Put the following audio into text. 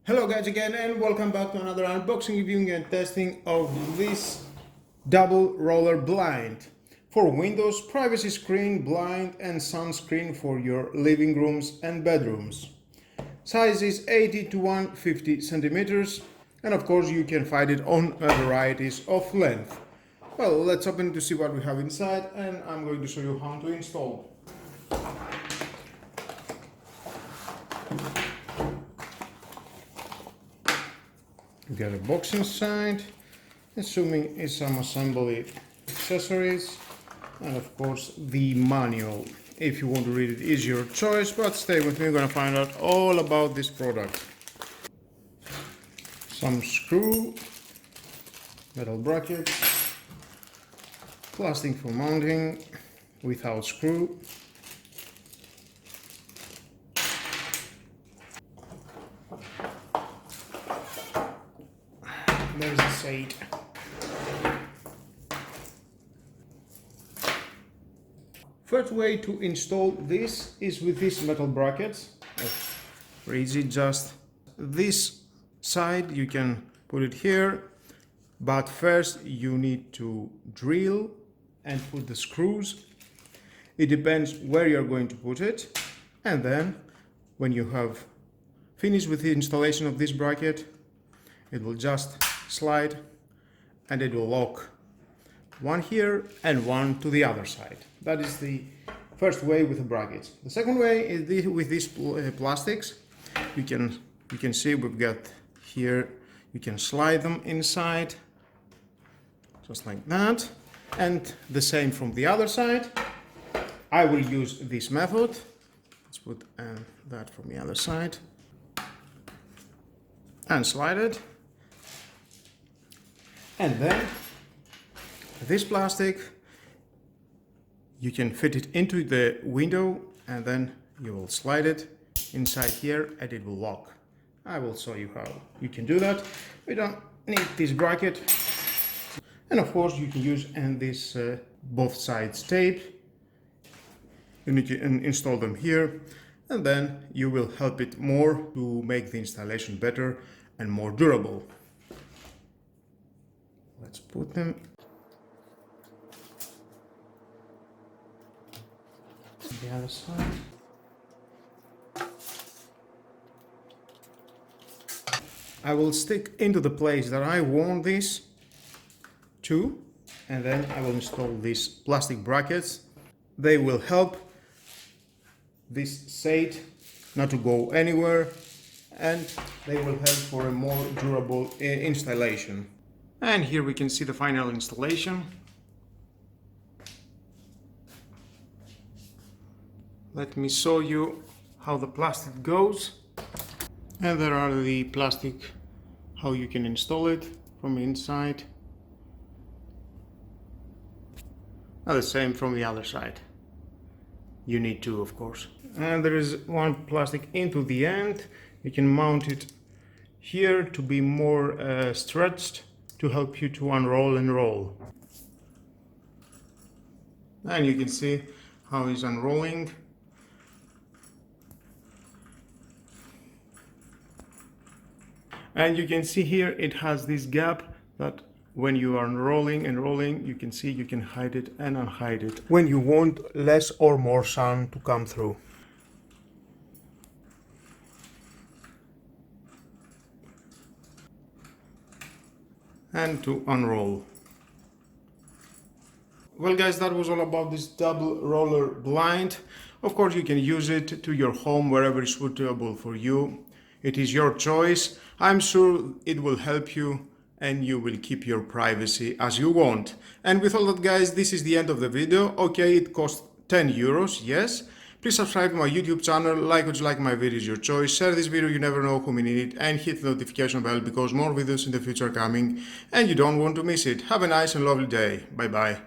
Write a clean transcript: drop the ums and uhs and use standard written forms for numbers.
Hello guys again, and welcome back to another unboxing, reviewing and testing of this double roller blind for windows, privacy screen, blind and sunscreen for your living rooms and bedrooms. Size is 80 to 150 centimeters, and of course you can find it on a varieties of length. Well, let's open to see what we have inside, and I'm going to show you how to install. You get a box inside, assuming it's some assembly accessories, and of course the manual. If you want to read it, is your choice, but stay with me, we're gonna find out all about this product. Some screw, metal bracket, plastic for mounting without screw, there's the shade. First way to install this is with these metal brackets. Very easy, just this side you can put it here, but first you need to drill and put the screws. It depends where you're going to put it, and then when you have finished with the installation of this bracket, it will just slide and it will lock one here and one to the other side. That is the first way with the brackets. The second way is with these plastics. You can see we've got here, you can slide them inside just like that, and the same from the other side. I will use this method. Let's put that from the other side and slide it. And then this plastic, you can fit it into the window, and then you will slide it inside here and it will lock. I will show you how you can do that. We don't need this bracket. And of course you can use this both sides tape. You need to install them here, and then you will help it more to make the installation better and more durable. Let's put them on the other side. I will stick into the place that I want this to, and then I will install these plastic brackets. They will help this shade not to go anywhere, and they will help for a more durable installation. And here we can see the final installation. Let me show you how the plastic goes. And there are the plastic, how you can install it from inside. And the same from the other side. You need to, of course. And there is one plastic into the end. You can mount it here to be more stretched, to help you to unroll and roll. And you can see how it's unrolling. And you can see here it has this gap that when you are unrolling and rolling, you can see you can hide it and unhide it when you want less or more sun to come through. And to unroll. Well guys, that was all about this double roller blind. Of course you can use it to your home wherever is suitable for you. It is your choice. I'm sure it will help you and you will keep your privacy as you want. And with all that guys, this is the end of the video. Okay, it cost 10 euros, yes. Please subscribe to my YouTube channel, like or dislike my videos, your choice. Share this video, you never know who may need it, and hit the notification bell because more videos in the future are coming and you don't want to miss it. Have a nice and lovely day. Bye bye.